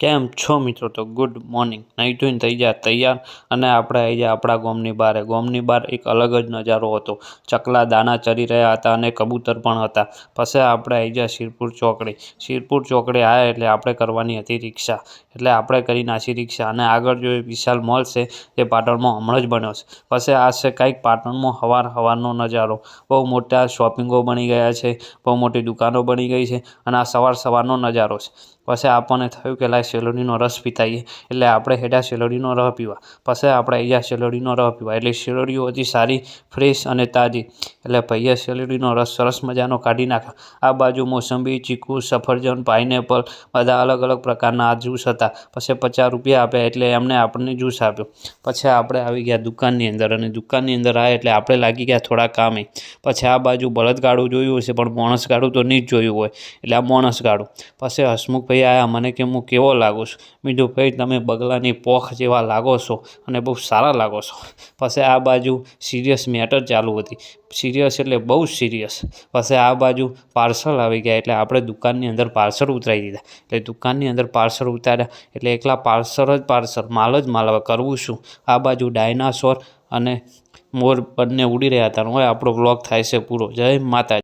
કેમ છો મિત્રો? તો ગુડ મોર્નિંગ. નહીં ધોઈને થઈ જાય તૈયાર અને આપણે આવી જાય આપણા ગામની બહાર. ગામની બહાર એક અલગ જ નજારો હતો. ચકલા દાણા ચરી રહ્યા હતા અને કબૂતર પણ હતા. પછી આપણે આવી જાય શિરપુર ચોકડી. શિરપુર ચોકડી આવ્યા એટલે આપણે કરવાની હતી રિક્ષા. એટલે આપણે કરી નાખી રિક્ષા અને આગળ જો વિશાલ મોલ છે તે પાટણમાં હમણાં જ બન્યો છે. પછી આ છે કંઈક પાટણમાં સવારનો નજારો. બહુ મોટા શોપિંગો બની ગયા છે, બહુ મોટી દુકાનો બની ગઈ છે અને આ સવારનો નજારો છે. પછી આપણને થયું કે લાય શેરડીનો રસ પીતાઈએ એટલે આપણે હેડા શેરડીનો રસ પીવા. પછી આપણે અહીંયા શેરડીનો રસ પીવા એટલે શેરડીઓ હતી સારી, ફ્રેશ અને તાજી. એટલે ભૈયા શેરડીનો રસ સરસ મજાનો કાઢી નાખ્યો. આ બાજુ મોસંબી, ચીકુ, સફરજન, પાઇનેપલ બધા અલગ અલગ પ્રકારના આ જ્યુસ હતા. પછી 50 રૂપિયા આપ્યા એટલે એમને આપણને જ્યુસ આપ્યો. પછી આપણે આવી ગયા દુકાનની અંદર અને દુકાનની અંદર આવ્યા એટલે આપણે લાગી ગયા થોડા કામે. પછી આ બાજુ બળદગાડું જોયું હશે પણ માણસગાડું તો નહીં જ જોયું હોય એટલે આ માણસગાડું. પછી હસમુખભાઈ આવ્યા, મને કે હું કેવો લાગુ છું? બીજું ભાઈ તમે બગલાની પોખ જેવા લાગો છો અને બહુ સારા લાગો છો. પછી આ બાજુ સિરિયસ મેટર ચાલુ હતી. સિરિયસ એટલે બહુ સિરિયસ. પછી આ બાજુ પાર્સલ આવી ગયા એટલે આપણે દુકાનની અંદર પાર્સલ ઉતરાવી દીધા. એટલે દુકાનની અંદર પાર્સલ ઉતાર્યા એટલે એકલા પાર્સલ માલ જ માલ. હવે કરવું શું? આ બાજુ ડાયનાસોર અને મોર બંને ઉડી રહ્યા હતા. હવે આપણો વ્લોગ થાય છે પૂરો. જય માતાજી.